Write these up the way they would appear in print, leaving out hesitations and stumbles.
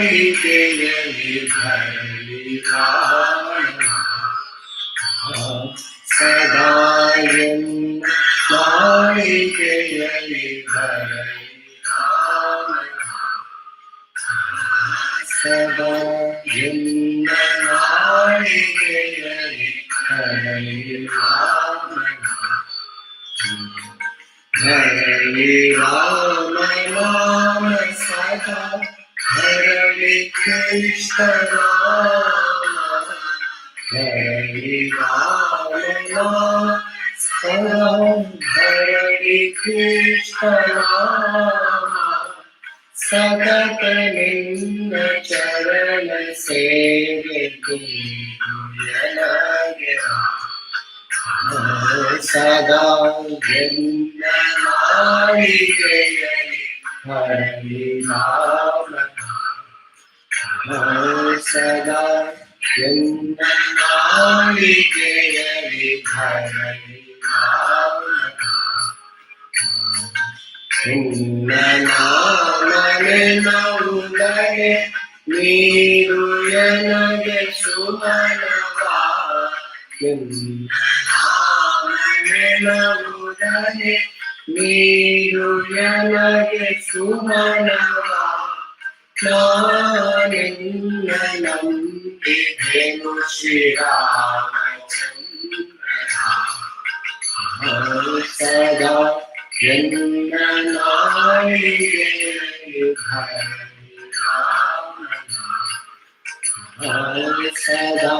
नारिकेयली भरली कामना सदा नारिकेयली भरली कामना सदा नारिकेयली भरली कामना हरे राम नाम सदा हरे कृष्ण नाम हरे राम नाम सदा हरे कृष्ण नाम सतत निम्न चरण सेवकी सदा नारिकेयली हरली कामना सदा नारिकेयली हरली कामना नाम नौदय नीरुयनग सुमनवा नौदय नीरुयनग सुमनवा नानिन्ननन्ति धेनु श्रीरामचन्द्र सदा नारिकेयली भरली कामना सदा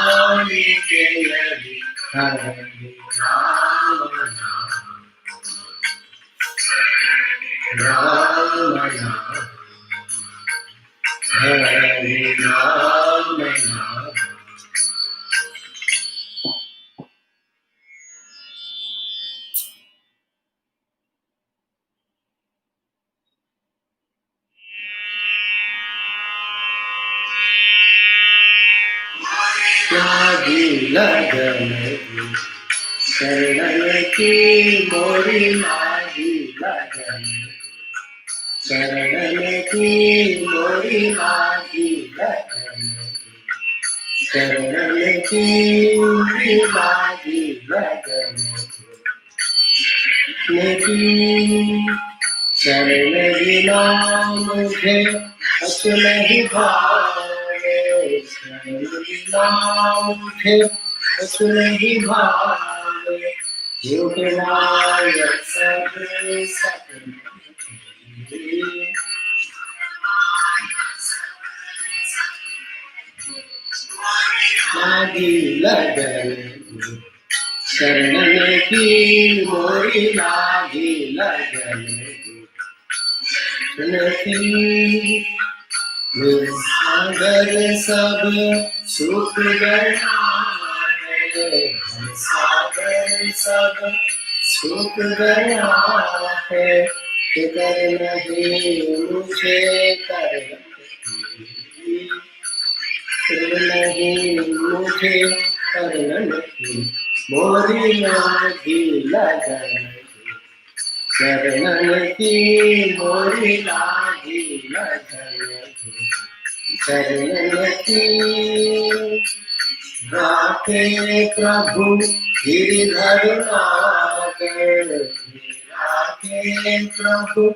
नारिकेयली भरली कामना राम नाम हरे राम नाम लागी लगन शरण की मोरी लागी लगन शरण की मोरी लागी लगन शरण की मोरी लागी लगन शरण बिना मुझे कुछ नहीं भावे शरण बिना मुझे कुछ नहीं भावे युगनायक सब सपने लागी लगन शरण की मोरी लागी लगन सागर सब सुख गया है सागर सब सुख गया है फिकर नहीं मुझे कर नहीं मुझे करना नहीं मोरी लागी लगन शरण की मोरी लागी लगन शरण की राखे प्रभु गिरिधर नागर राखे प्रभु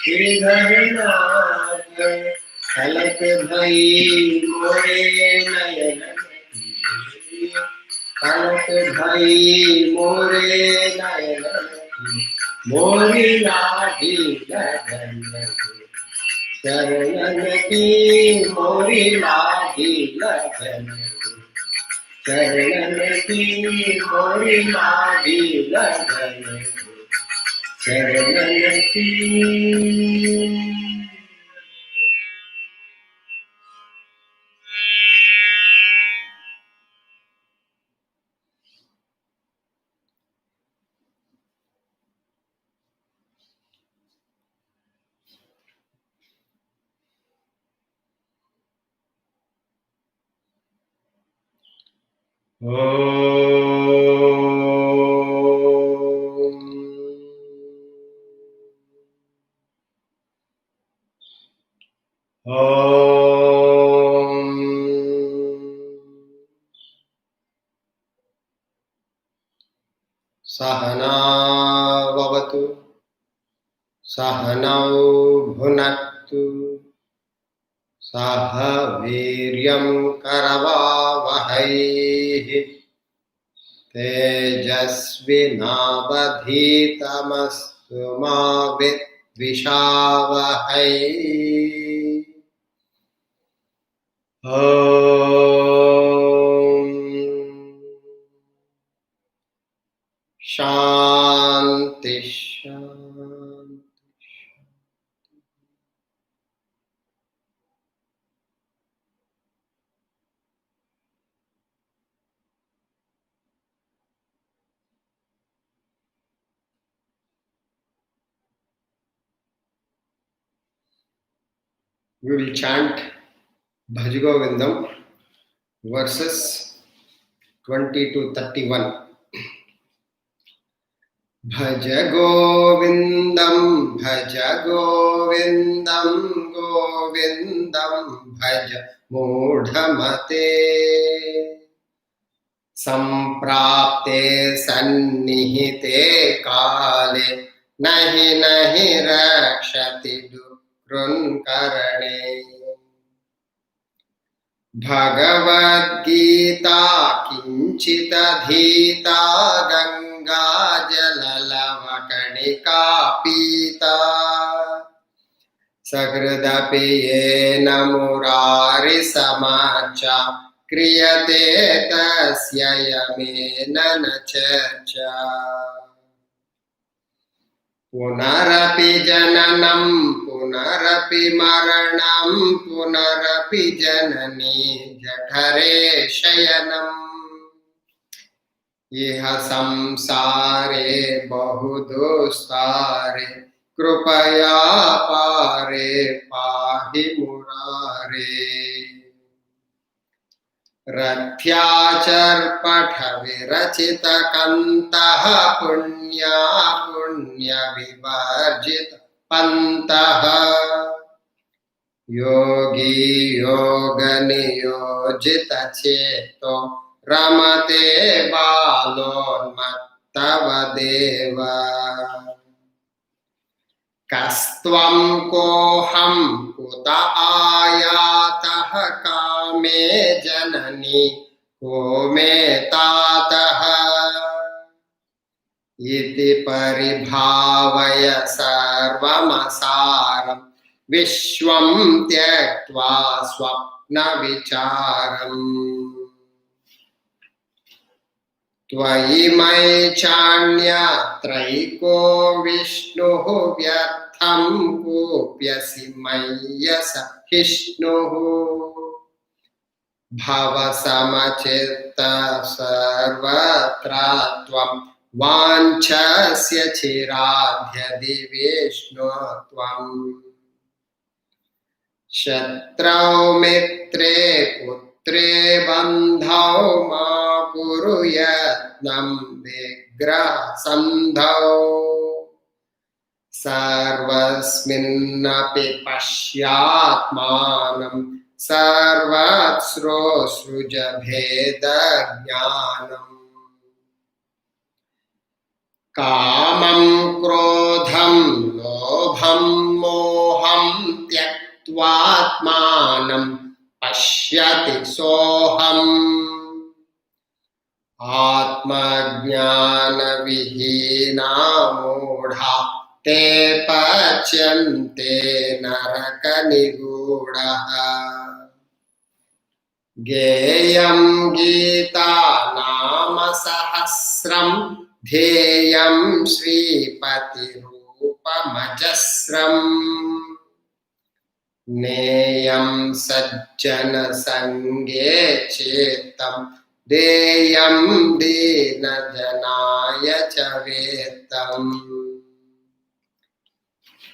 गिरिधर नागर खलक भई मोरे नयन खलक भई मोरे नयन मोरी लागी लगन शरण की मोरी लागी लगन शरण की मोरी लागी लगन शरण की सहना भवतु सहनौ भुनक्तु सह वीर्यं करवावहै तेजस्विनावधीतमस्तु मा विद्विषावहै शांति शांति. We will chant Bhaj Govindam verses 20 to 31. Bhaj Govindam Govindam Bhaj Mudhamate Samprapte Sannihite Kale Nahi Nahi Rakshati Dukrun Karane Bhagavad Gita Kinchita Dhita Ganga Jalalavakarnika Pita Sakradapi Yena Murari Samacha Kriyate Tasya Yamena Nachacha Punarapi Jananam Punarapi Maranam Punarapi Janani Jathare Shayanam Iha Samsare Bahudostare Krupaya Pare Pahi Murare Rathyaachar patha virachita kantaha punya punya vivarjita pantaha yogi yoga niyojita cheto ramate balonmattava deva Kastvam koham kuta ayatah kame janani kome tataha iti paribhavaya sarvamasaram vishwam tyaktva swapna vicharam Tvayi mai chanya traiko vishnuhu vyatham kopyasi mayasa hishnuhu bhava samachitta sarvatra tvam vanchasya chiradhyadi vishnu tvam Shatrau mitre putre bandhau ma kuru yatnam vigraha sandhau sarvasminnapi pashyatmanam sarvatsro sruja bheda jnanam Kamam krodham lobham moham tyaktvatmanam pashyati soham atma jnana vihina mudha te pachyante naraka nigudaha Geyam Gita Nama Sahasram Dheyam Sripati Rupa Majasram Neyam Sajjana Sange Chetam Deyam Dina Janaya Chavetam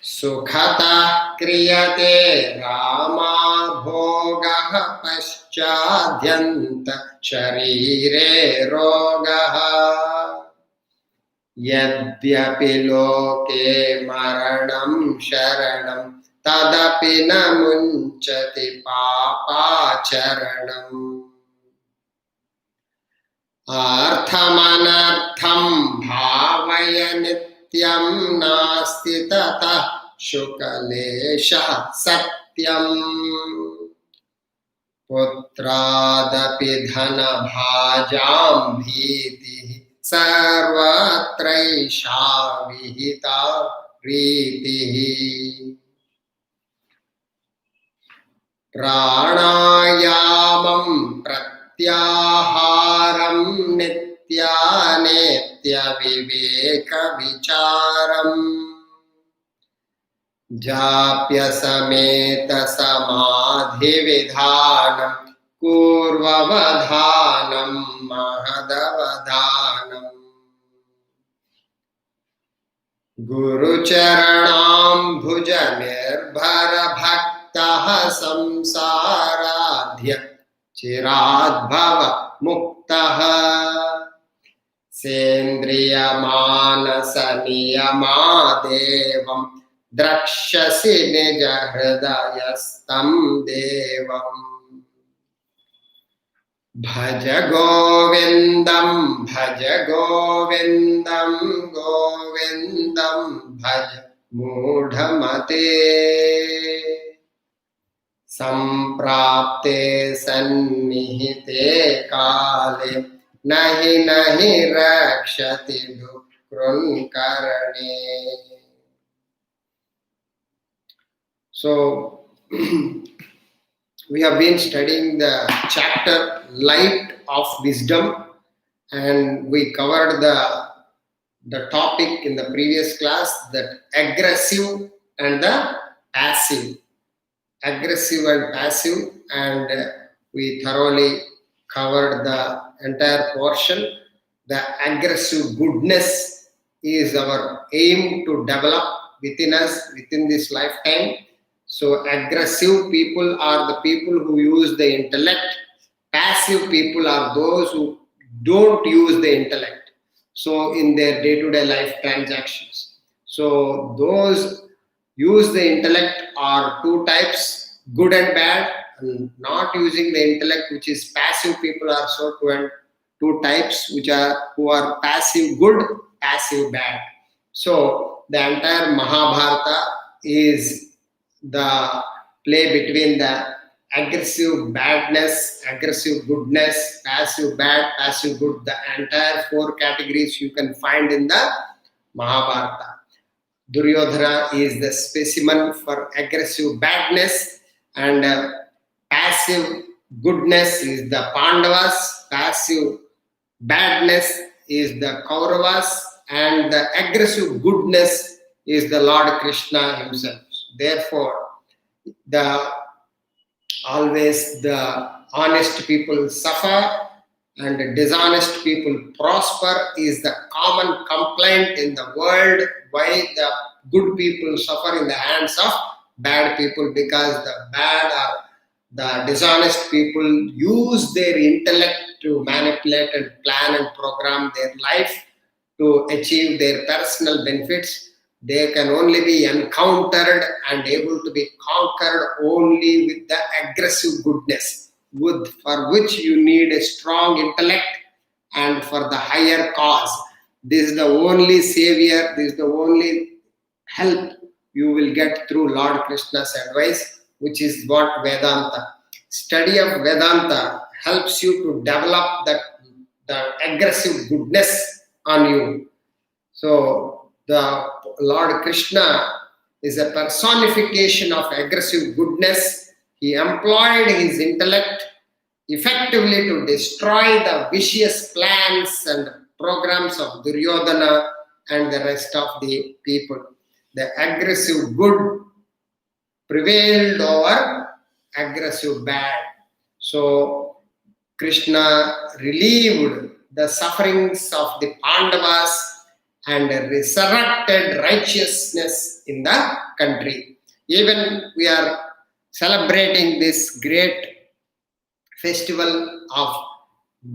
Sukhata kriyate Rama bhogaha paschadhyanta sharire rogaha Yadyapi loke maranam sharanam tadapi na munchati papacharanam अर्थमनर्थं भावय नित्यं नास्ति ततः शुक्लेशः सत्यम् पुत्रादपि धनभाजां भीतिः सर्वत्रैषा विहिता रीतिः प्राणायामं प्रत्याहारं नित्यानेत्यविवेकविचारम् जाप्यसमेतसमाधिविधानं पूर्ववधानं महदवधानम् गुरुचरणाम्भुजनिर्भरभक्तः संसाराध्य चिराद्भव मुक्तः सेन्द्रियमानसनियमादेवं द्रक्ष्यसि निजहृदयस्तं देवम् भज गोविन्दं गोविन्दं भज मूढमते सम्प्राप्ते सन्निहिते काले नहि नहि रक्षति दुःकृन्करणे. So we have been studying the chapter Light of Wisdom, and we covered the topic in the previous class, that aggressive and the passive. Aggressive and passive, and we thoroughly covered the entire portion. The aggressive goodness is our aim to develop within us within this lifetime. So aggressive people are the people who use the intellect. Passive people are those who don't use the intellect, so in their day-to-day life transactions. So those use the intellect are two types, good and bad. And not using the intellect, which is passive people, are so two types, who are passive good, passive bad. So the entire Mahabharata is the play between the aggressive badness, aggressive goodness, passive bad, passive good. The entire four categories you can find in the Mahabharata. Duryodhana is the specimen for aggressive badness, and passive goodness is the Pandavas, passive badness is the Kauravas, and the aggressive goodness is the Lord Krishna himself. Therefore, always the honest people suffer and the dishonest people prosper is the common complaint in the world. Why the good people suffer in the hands of bad people? Because the dishonest people use their intellect to manipulate and plan and program their life to achieve their personal benefits. They can only be encountered and able to be conquered only with the aggressive goodness, for which you need a strong intellect and for the higher cause. This is the only savior, this is the only help you will get through Lord Krishna's advice, which is what Vedanta. Study of Vedanta helps you to develop the aggressive goodness on you. So the Lord Krishna is a personification of aggressive goodness. He employed his intellect effectively to destroy the vicious plans and programs of Duryodhana and the rest of the people. The aggressive good prevailed over aggressive bad. So Krishna relieved the sufferings of the Pandavas and resurrected righteousness in the country. Even we are celebrating this great festival of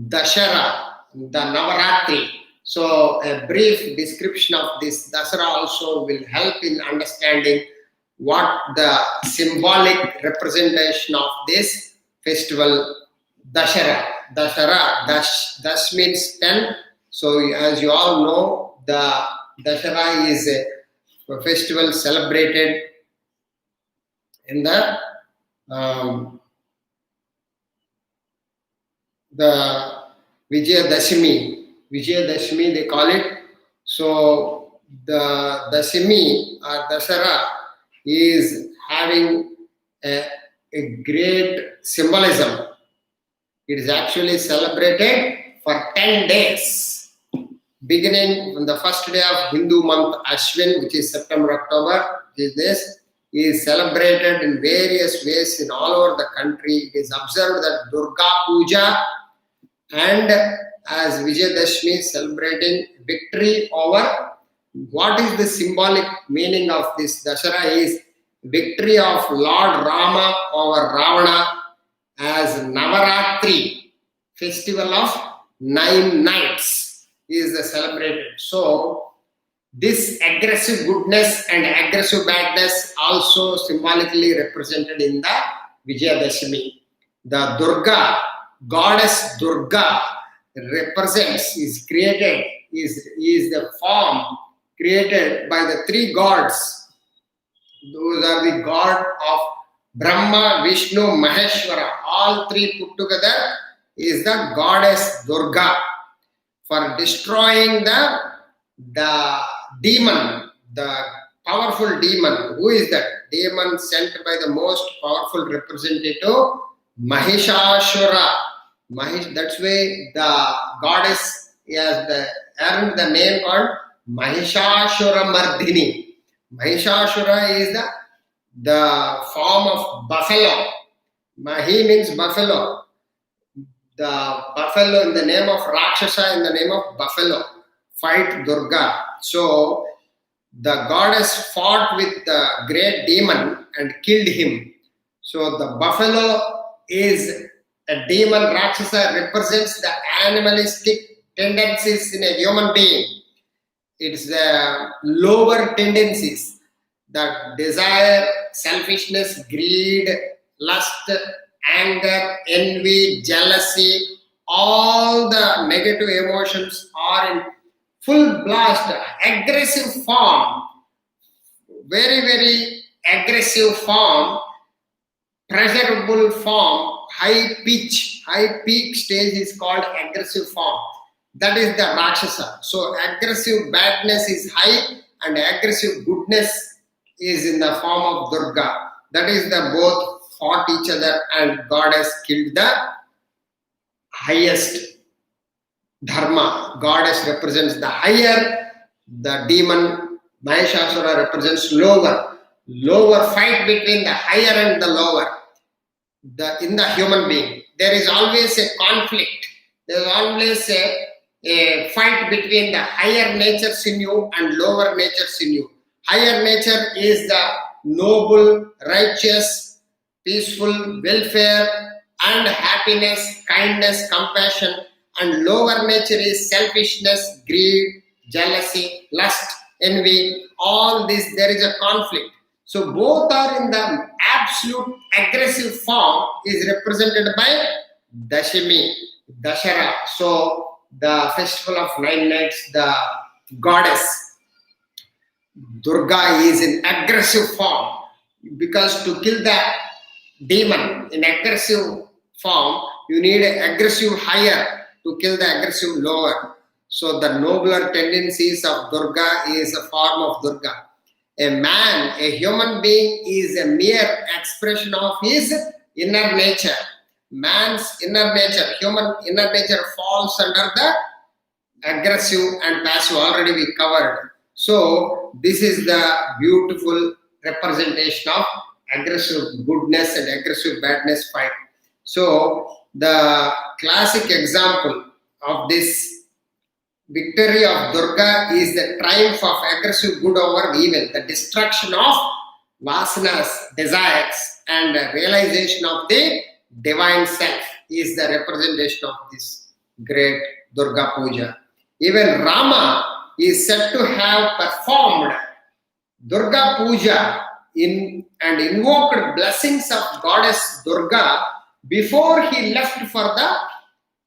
Dashara, the Navaratri. So a brief description of this Dasara also will help in understanding what the symbolic representation of this festival Dashara. Dashara. Dash means 10. So as you all know, the Dashara is a festival celebrated in the Vijayadashmi they call it. So the Dashami or Dashara is having a great symbolism. It is actually celebrated for 10 days, beginning on the first day of Hindu month Ashwin, which is September, October. This is celebrated in various ways in all over the country. It is observed that Durga Puja and as Vijayadashmi celebrating victory over. What is the symbolic meaning of this Dashara is victory of Lord Rama over Ravana as Navaratri, festival of 9 nights is celebrated. So this aggressive goodness and aggressive badness also symbolically represented in the Vijayadashmi. The Durga, goddess Durga represents, is created, is the form created by the 3 gods. Those are the god of Brahma, Vishnu, Maheshwara. All 3 put together is the goddess Durga for destroying the demon, the powerful demon. Who is that? Demon sent by the most powerful representative, Mahishashura. That's why the goddess has earned the name called Mahishashura Mardhini. Mahishashura is the form of buffalo. Mahi means buffalo. The buffalo in the name of Rakshasa, in the name of buffalo. Fight Durga. So the goddess fought with the great demon and killed him. So the buffalo is a demon. Rakshasa represents the animalistic tendencies in a human being. It's the lower tendencies, that desire, selfishness, greed, lust, anger, envy, jealousy. All the negative emotions are in full blast, aggressive form, very, very aggressive form, pleasurable form, high peak stage is called aggressive form. That is the Rakshasa. So aggressive badness is high and aggressive goodness is in the form of Durga. That is the both fought each other and goddess killed the highest dharma. Goddess represents the higher, the demon Mahishasura represents lower. Lower fight between the higher and the lower. In the human being, there is always a conflict. There is always a fight between the higher natures in you and lower natures in you. Higher nature is the noble, righteous, peaceful, welfare and happiness, kindness, compassion, and lower nature is selfishness, greed, jealousy, lust, envy. All this, there is a conflict. So both are in the absolute aggressive form is represented by Dashami, Dashara. So the festival of 9 nights, the goddess Durga is in aggressive form, because to kill the demon in aggressive form, you need an aggressive higher to kill the aggressive lower. So the nobler tendencies of Durga is a form of Durga. A man, a human being is a mere expression of his inner nature. Man's inner nature, human inner nature falls under the aggressive and passive. Already we covered. So this is the beautiful representation of aggressive goodness and aggressive badness fight. So the classic example of this victory of Durga is the triumph of aggressive good over evil, the destruction of vasanas, desires, and realization of the divine self is the representation of this great Durga Puja. Even Rama is said to have performed Durga Puja and invoked blessings of goddess Durga before he left for the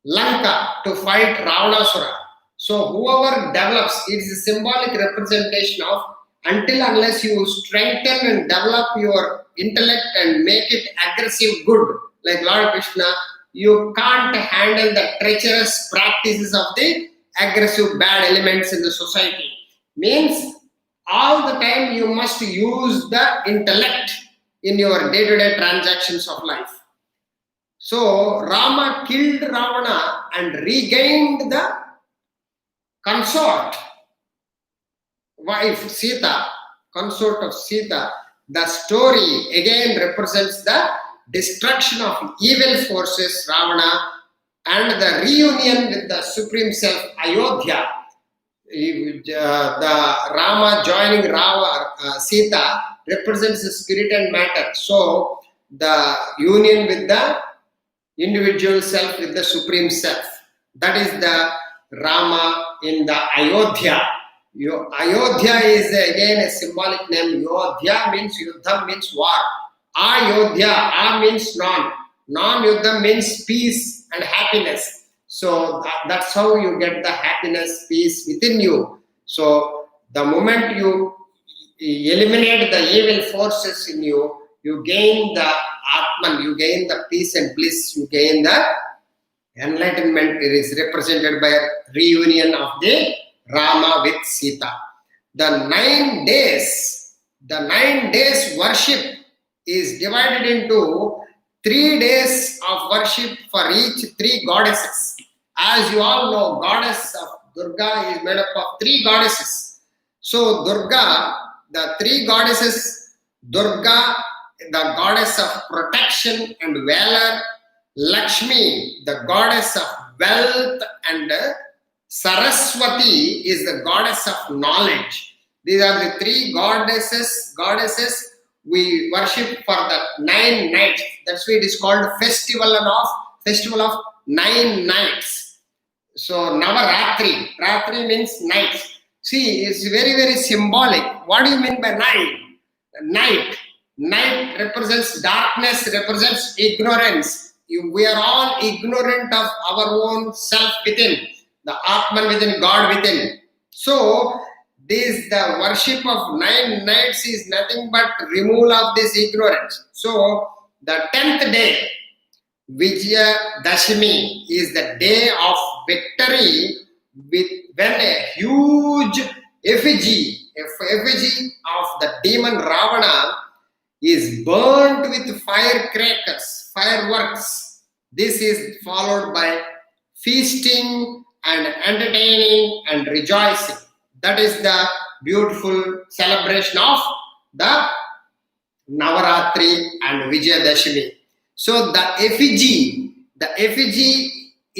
Lanka to fight Ravanasura. So whoever develops, it is a symbolic representation of until unless you strengthen and develop your intellect and make it aggressive good, like Lord Krishna, you can't handle the treacherous practices of the aggressive bad elements in the society. Means all the time you must use the intellect in your day-to-day transactions of life. So Rama killed Ravana and regained the consort, wife Sita, consort of Sita. The story again represents the destruction of evil forces, Ravana, and the reunion with the Supreme Self, Ayodhya. The Rama joining Sita represents the spirit and matter. So the union with the individual self with the Supreme Self. That is the Rama in the Ayodhya. Ayodhya is again a symbolic name. Yodhya means Yuddha means war. Ayodhya, A means non. Non-Yuddha means peace and happiness. So that's how you get the happiness, peace within you. So the moment you eliminate the evil forces in you, you gain the Atman, you gain the peace and bliss, you gain the enlightenment. It is represented by reunion of the Rama with Sita. The 9 days worship is divided into 3 days of worship for each 3 goddesses. As you all know, goddess of Durga is made up of 3 goddesses. So Durga, the 3 goddesses, Durga, the goddess of protection and valor, Lakshmi, the goddess of wealth, and Saraswati is the goddess of knowledge. These are the 3 goddesses we worship for the 9 nights. That's why it is called festival of 9 nights. So Navaratri, Ratri means nights. See, it's very, very symbolic. What do you mean by night? Night represents darkness, represents ignorance. We are all ignorant of our own self within, the Atman within, God within. So, the worship of 9 nights is nothing but removal of this ignorance. So, the 10th day, Vijaya Dashami, is the day of victory when a huge effigy of the demon Ravana is burnt with fireworks. This is followed by feasting and entertaining and rejoicing. That is the beautiful celebration of the Navaratri and Vijayadashami. So the effigy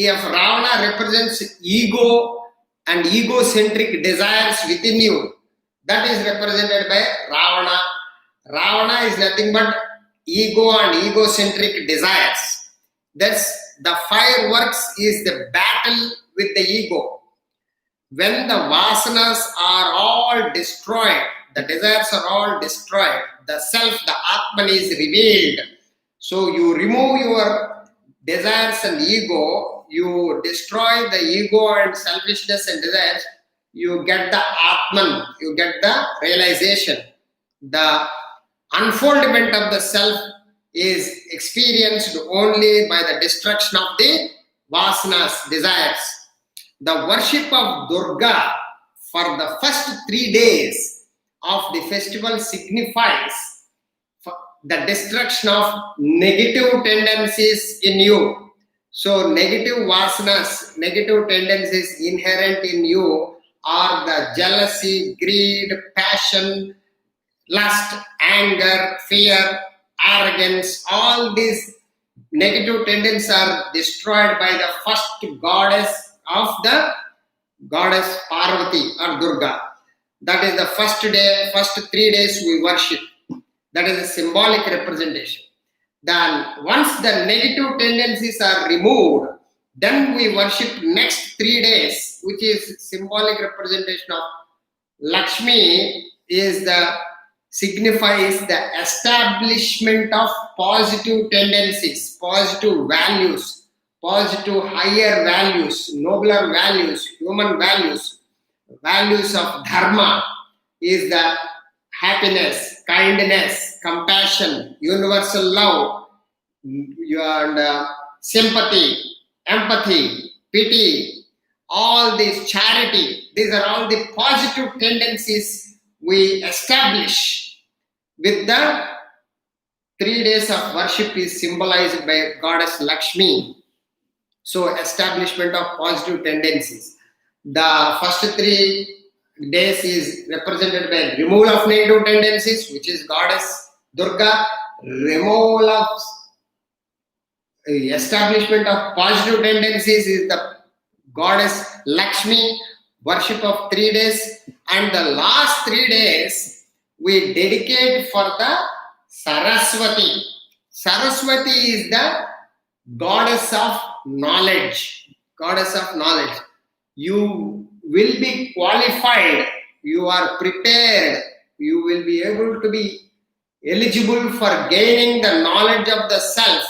of Ravana represents ego and egocentric desires within you. That is represented by Ravana. Ravana is nothing but ego and egocentric desires. That's the fireworks is the battle with the ego. When the vasanas are all destroyed, the desires are all destroyed, the self, the Atman is revealed. So you remove your desires and ego, you destroy the ego and selfishness and desires, you get the Atman, you get the realization. The unfoldment of the self is experienced only by the destruction of the vasanas, desires. The worship of Durga for the first 3 days of the festival signifies the destruction of negative tendencies in you. So negative vasanas, negative tendencies inherent in you are the jealousy, greed, passion, lust, anger, fear, arrogance. All these negative tendencies are destroyed by the first goddess of the goddess Parvati or Durga. That is the first 3 days we worship. That is a symbolic representation. Then once the negative tendencies are removed, then we worship next 3 days, which is symbolic representation of Lakshmi, signifies the establishment of positive tendencies, positive values, positive higher values, nobler values, human values, values of dharma is the happiness, kindness, compassion, universal love, and sympathy, empathy, pity, all these charity. These are all the positive tendencies we establish with the 3 days of worship is symbolized by goddess Lakshmi. So establishment of positive tendencies. The first 3 days is represented by removal of negative tendencies, which is goddess Durga. Removal of establishment of positive tendencies is the goddess Lakshmi. Worship of 3 days, and the last 3 days we dedicate for the Saraswati. Saraswati is the goddess of knowledge. Goddess of knowledge. You will be qualified, you are prepared, you will be able to be eligible for gaining the knowledge of the self,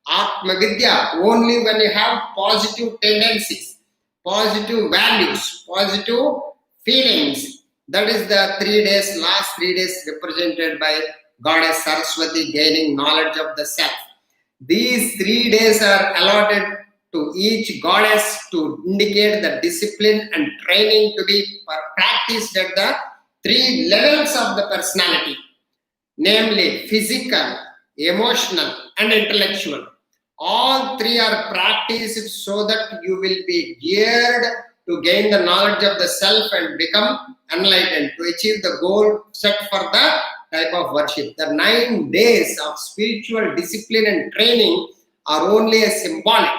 Atma Vidya, only when you have positive tendencies, positive values, positive feelings. That is the 3 days, last 3 days represented by goddess Saraswati, gaining knowledge of the self. These 3 days are allotted to each goddess to indicate the discipline and training to be practiced at the 3 levels of the personality, namely physical, emotional, and intellectual. All 3 are practiced so that you will be geared to gain the knowledge of the self and become enlightened, to achieve the goal set for the type of worship. The 9 days of spiritual discipline and training are only a symbolic.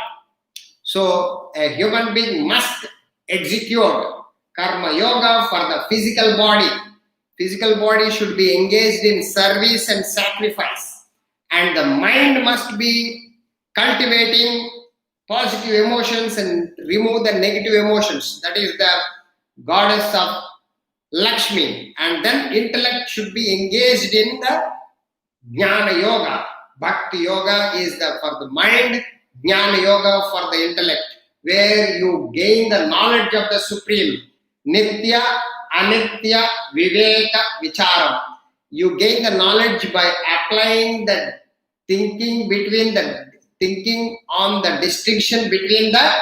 So a human being must execute karma yoga for the physical body. Physical body should be engaged in service and sacrifice, and the mind must be cultivating positive emotions and remove the negative emotions. That is the goddess of Lakshmi. And then intellect should be engaged in the Jnana Yoga. Bhakti Yoga is for the mind, Jnana Yoga for the intellect, where you gain the knowledge of the Supreme. Nitya, Anitya, Viveka, Vicharam. You gain the knowledge by applying the thinking on the distinction between the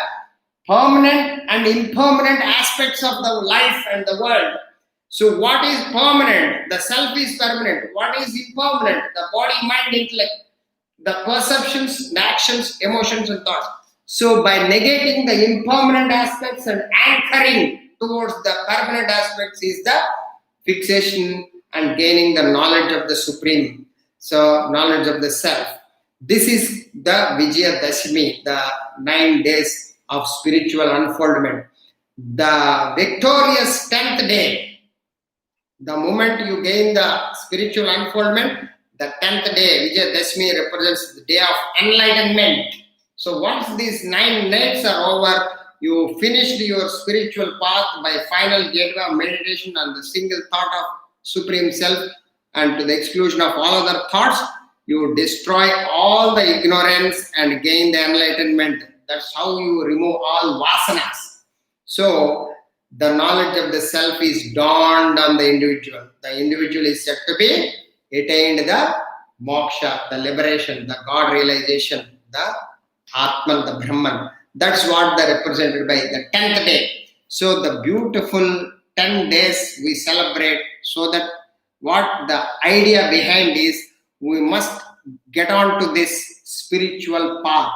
permanent and impermanent aspects of the life and the world. So what is permanent? The self is permanent. What is impermanent? The body, mind, intellect, the perceptions, the actions, emotions, and thoughts. So by negating the impermanent aspects and anchoring towards the permanent aspects is the fixation and gaining the knowledge of the Supreme. So knowledge of the self. This is the Vijaya Dashami, the 9 days of spiritual unfoldment. The victorious 10th day, the moment you gain the spiritual unfoldment, the 10th day, Vijaya Dashami, represents the day of enlightenment. So once these 9 nights are over, you finished your spiritual path by final gateway of meditation on the single thought of Supreme Self, and to the exclusion of all other thoughts, you destroy all the ignorance and gain the enlightenment. That's how you remove all vasanas. So the knowledge of the self is dawned on the individual. The individual is said to be attained the moksha, the liberation, the God realization, the Atman, the Brahman. That's what they're represented by the 10th day. So the beautiful 10 days we celebrate, so that what the idea behind is, we must get on to this spiritual path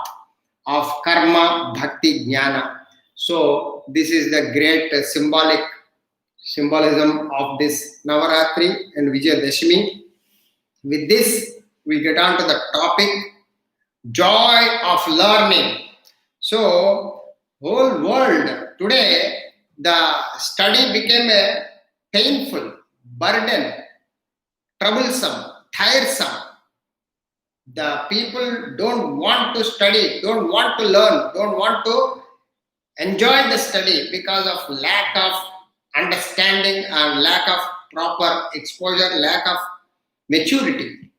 of karma, bhakti, jnana. So this is the great symbolism of this Navaratri and Vijaya Dashami. With this, we get on to the topic, joy of learning. So whole world today, the study became a painful burden, troublesome, tiresome. The people don't want to study, don't want to learn, don't want to enjoy the study because of lack of understanding and lack of proper exposure, lack of maturity.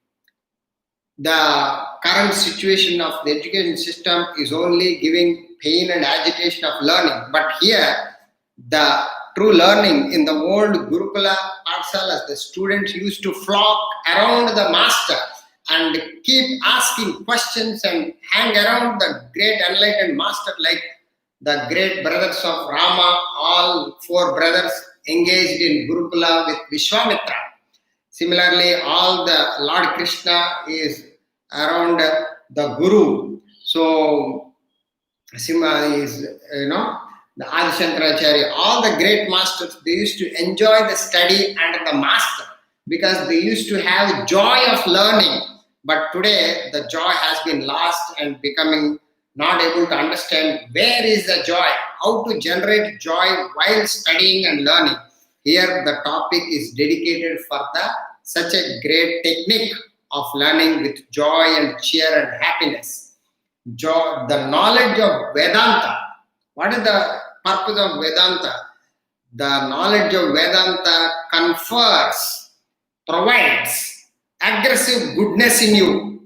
the current situation of the education system is only giving pain and agitation of learning. But here, the true learning in the old Gurukula Pathshalas, the students used to flock around the master and keep asking questions and hang around the great enlightened master, like the great brothers of Rama, all four brothers engaged in Gurukula with Vishwamitra. Similarly, all the Lord Krishna is around the Guru. So, Sima is, the Adi Shankaracharya, all the great masters, they used to enjoy the study under the master because they used to have joy of learning. But today, the joy has been lost and becoming not able to understand where is the joy, how to generate joy while studying and learning. Here, the topic is dedicated for such a great technique of learning with joy and cheer and happiness. Joy, the knowledge of Vedanta. What is the purpose of Vedanta? The knowledge of Vedanta confers, provides aggressive goodness in you.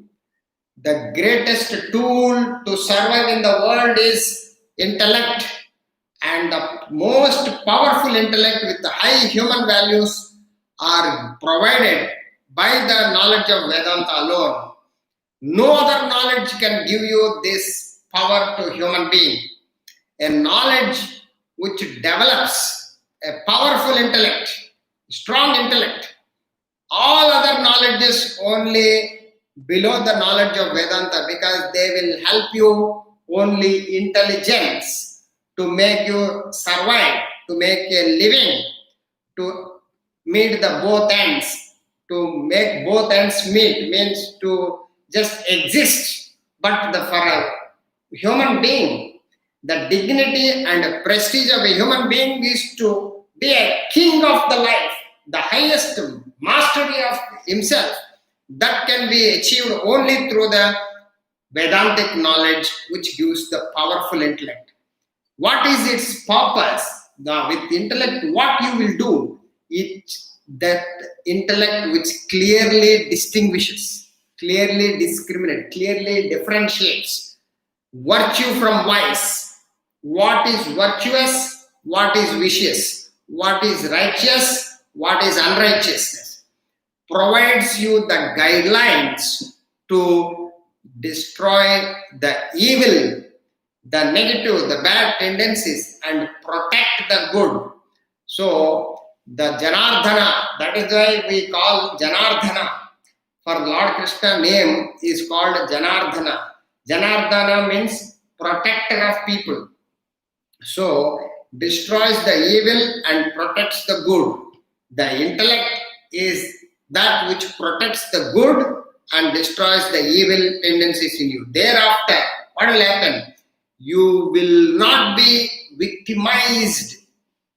The greatest tool to survive in the world is intellect, and the most powerful intellect with the high human values are provided by the knowledge of Vedanta alone. No other knowledge can give you this power to human being. A knowledge which develops a powerful intellect, strong intellect. All other knowledges only below the knowledge of Vedanta, because they will help you only intelligence to make you survive, to make a living, to meet the both ends. To make both ends meet means to just exist. But for a human being, the dignity and prestige of a human being is to be a king of the life, the highest mastery of himself. That can be achieved only through the Vedantic knowledge, which gives the powerful intellect. What is its purpose? With intellect, what you will do? It's that intellect which clearly distinguishes, clearly discriminates, clearly differentiates virtue from vice. What is virtuous? What is vicious? What is righteous? What is unrighteousness? Provides you the guidelines to destroy the evil, the negative, the bad tendencies, and protect the good. So, the Janardhana, that is why we call Janardhana. For Lord Krishna name is called Janardhana. Janardhana means protector of people. So, destroys the evil and protects the good. The intellect is that which protects the good and destroys the evil tendencies in you. Thereafter, what will happen? You will not be victimized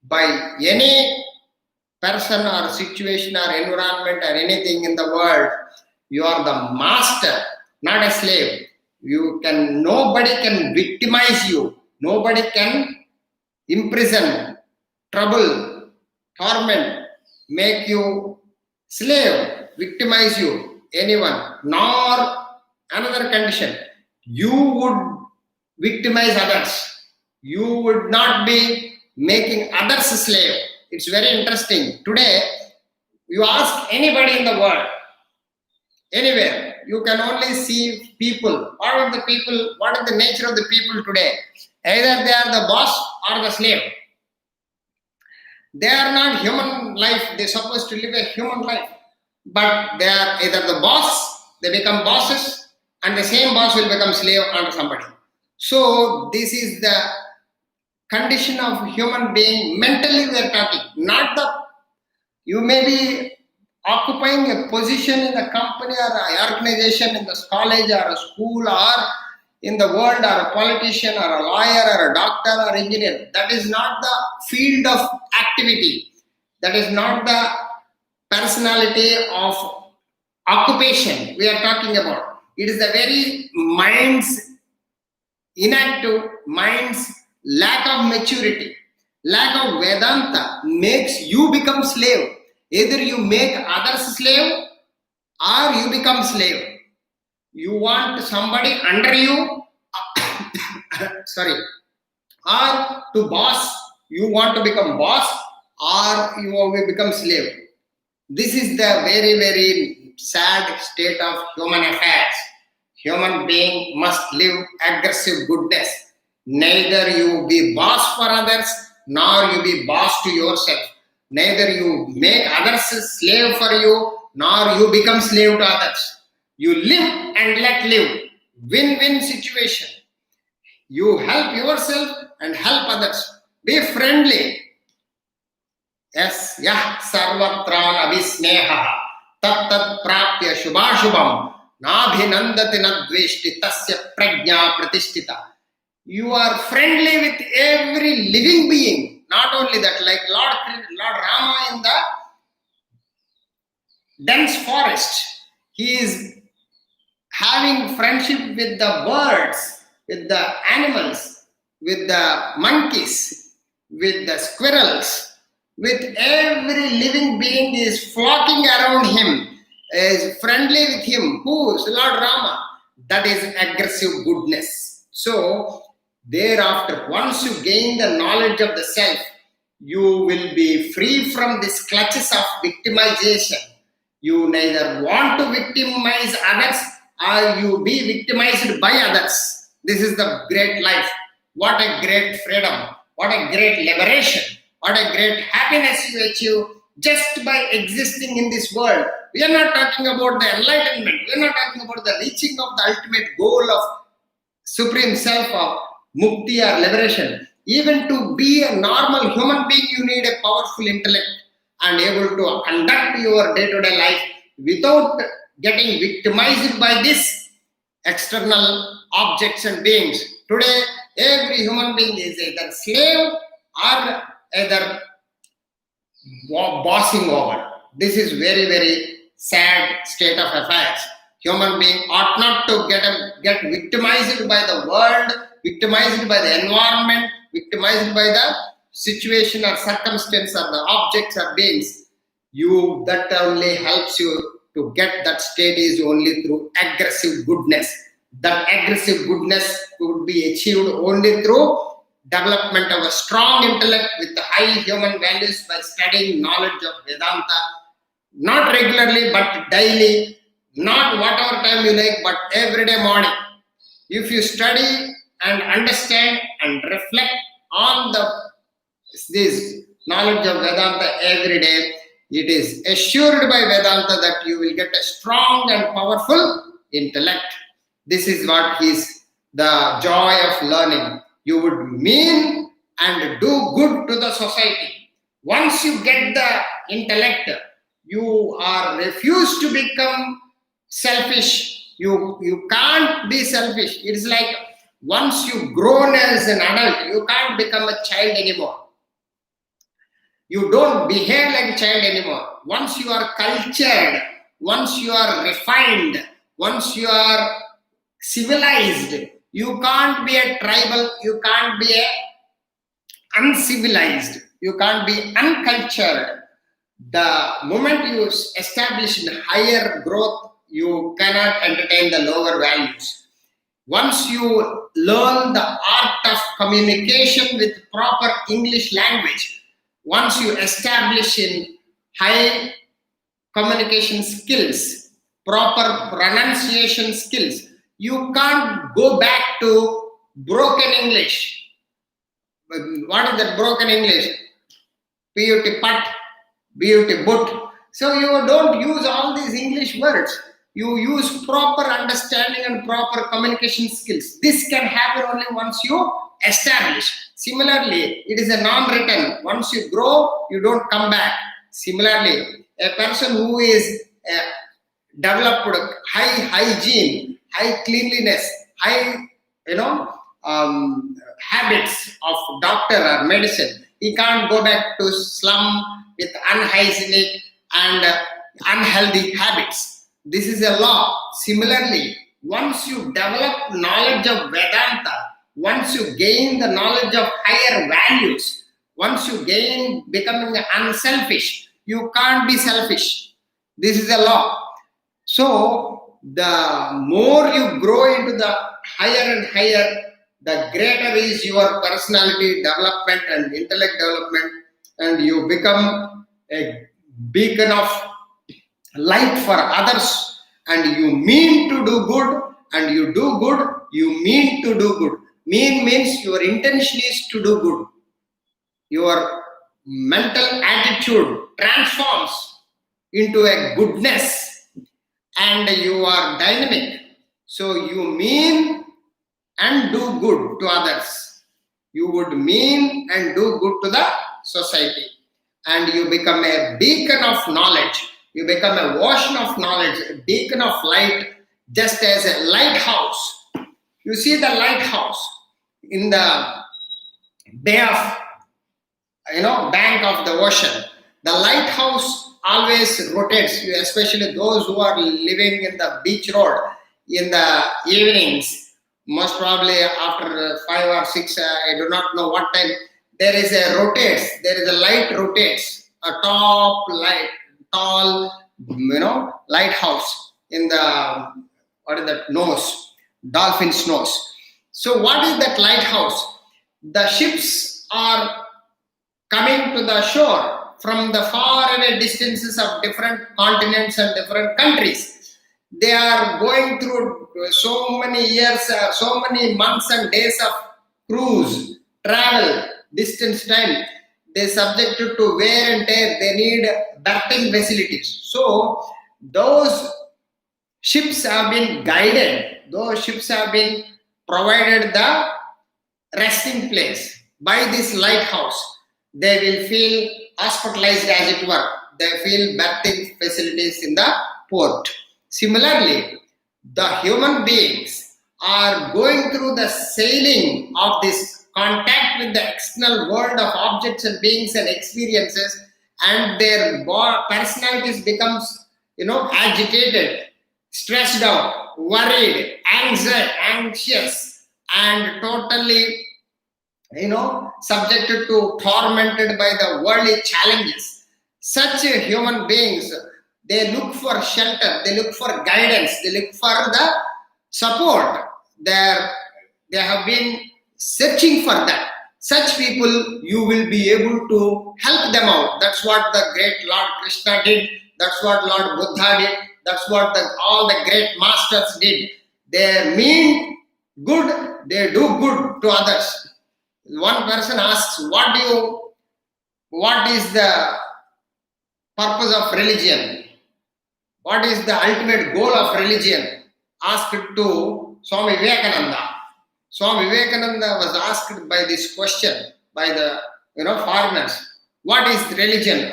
by any person or situation or environment or anything in the world. You are the master, not a slave. Nobody can victimize you. Nobody can imprison, trouble, torment, make you slave, victimize you, anyone. Nor another condition, you would victimize others. You would not be making others slave. It's very interesting. Today, you ask anybody in the world, anywhere, you can only see people. What is the nature of the people today? Either they are the boss or the slave. They are not human life. They're supposed to live a human life. But they are either the boss, they become bosses, and the same boss will become slave under somebody. So this is the condition of human being. Mentally we are talking. You may be occupying a position in the company or an organization, in the college or a school or in the world, or a politician or a lawyer or a doctor or engineer. That is not the field of activity. That is not the personality of occupation we are talking about. It is the very mind's inactive, mind's lack of maturity, lack of Vedanta makes you become slave. Either you make others slave or you become slave. You want somebody under you, sorry, or to boss, you want to become boss, or you want to become slave. This is the very, very sad state of human affairs. Human being must live aggressive goodness. Neither you be boss for others, nor you be boss to yourself. Neither you make others slave for you, nor you become slave to others. You live and let live. Win-win situation. You help yourself and help others. Be friendly. Yes, yah sarvatran abhisneha tat tat prapya shubhashubham nabhinandati nadveshti tasya prajna pratishtita. You are friendly with every living being. Not only that, like Lord Rama in the dense forest, he is having friendship with the birds, with the animals, with the monkeys, with the squirrels, with every living being is flocking around him, is friendly with him. Who is Lord Rama? That is aggressive goodness. So, thereafter, once you gain the knowledge of the self, you will be free from these clutches of victimization. You neither want to victimize others or you be victimized by others. This is the great life. What a great freedom. What a great liberation. What a great happiness you achieve just by existing in this world. We are not talking about the enlightenment. We are not talking about the reaching of the ultimate goal of supreme self of mukti or liberation. Even to be a normal human being, you need a powerful intellect and able to conduct your day-to-day life without getting victimized by these external objects and beings. Today, every human being is either slave or either bossing over. This is very, very sad state of affairs. Human being ought not to get victimized by the world, victimized by the environment, victimized by the situation or circumstance or the objects or beings. That only helps you to get that state is only through aggressive goodness. That aggressive goodness could be achieved only through development of a strong intellect with high human values by studying knowledge of Vedanta, not regularly but daily, not whatever time you like, but every day morning. If you study and understand and reflect on this knowledge of Vedanta every day, it is assured by Vedanta that you will get a strong and powerful intellect. This is what is the joy of learning. You would mean and do good to the society. Once you get the intellect, you are refused to become selfish. You can't be selfish. It's like once you've grown as an adult, you can't become a child anymore. You don't behave like a child anymore. Once you are cultured, once you are refined, once you are civilized, you can't be a tribal, you can't be a uncivilized, you can't be uncultured. The moment you establish in higher growth, you cannot entertain the lower values. Once you learn the art of communication with proper English language, once you establish in high communication skills, proper pronunciation skills, you can't go back to broken English. What is that broken English? Beauty pat, beauty but. So you don't use all these English words. You use proper understanding and proper communication skills. This can happen only once you establish. Similarly, it is a non-written. Once you grow, you don't come back. Similarly, a person who is developed high hygiene, high cleanliness, high habits of doctor or medicine, he can't go back to slum with unhygienic and unhealthy habits. This is a law. Similarly, once you develop knowledge of Vedanta, once you gain the knowledge of higher values, once you gain becoming unselfish, you can't be selfish. This is a law. So, the more you grow into the higher and higher, the greater is your personality development and intellect development, and you become a beacon of light for others, and you mean to do good, and you do good, you mean to do good. Mean means your intention is to do good. Your mental attitude transforms into a goodness, and you are dynamic. So you mean and do good to others. You would mean and do good to the society, and you become a beacon of knowledge. You become a ocean of knowledge, a beacon of light, just as a lighthouse. You see the lighthouse in the bay of, bank of the ocean. The lighthouse always rotates, especially those who are living in the beach road in the evenings. Most probably after 5 or 6, I do not know what time. There is a light rotates, a tall lighthouse in the, what is that, nose, dolphin's nose. So what is that lighthouse? The ships are coming to the shore from the far away distances of different continents and different countries. They are going through so many years, so many months and days of cruise, travel, distance time. They subjected to wear and tear. They need berthing facilities. So those ships have been guided. Those ships have been provided the resting place by this lighthouse. They will feel hospitalized, as it were. They feel berthing facilities in the port. Similarly, the human beings are going through the sailing of this contact with the external world of objects and beings and experiences, and their personalities becomes, agitated, stressed out, worried, anxious, and totally, subjected to, tormented by the worldly challenges. Such human beings, they look for shelter, they look for guidance, they look for the support. They have been searching for that. Such people, you will be able to help them out. That's what the great Lord Krishna did. That's what Lord Buddha did. That's what all the great masters did. They mean good, they do good to others. One person asks, what is the purpose of religion? What is the ultimate goal of religion? Asked to Swami Vivekananda. Swami Vivekananda was asked by this question by the foreigners. What is religion?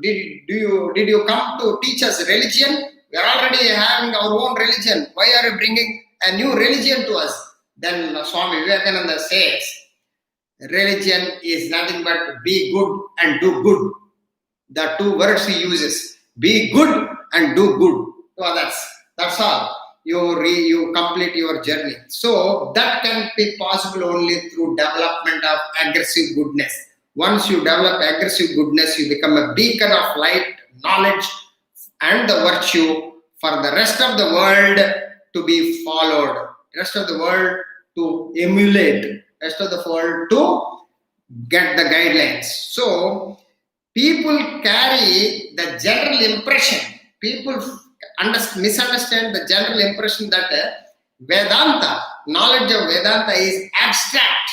Did you come to teach us religion? We are already having our own religion. Why are you bringing a new religion to us? Then Swami Vivekananda says, religion is nothing but be good and do good. The two words he uses, be good and do good to others. That's all. You complete your journey. So that can be possible only through development of aggressive goodness. Once you develop aggressive goodness, you become a beacon of light, knowledge, and the virtue for the rest of the world to be followed, rest of the world to emulate, rest of the world to get the guidelines. So people carry the general impression, people misunderstand the general impression that Vedanta, knowledge of Vedanta is abstract.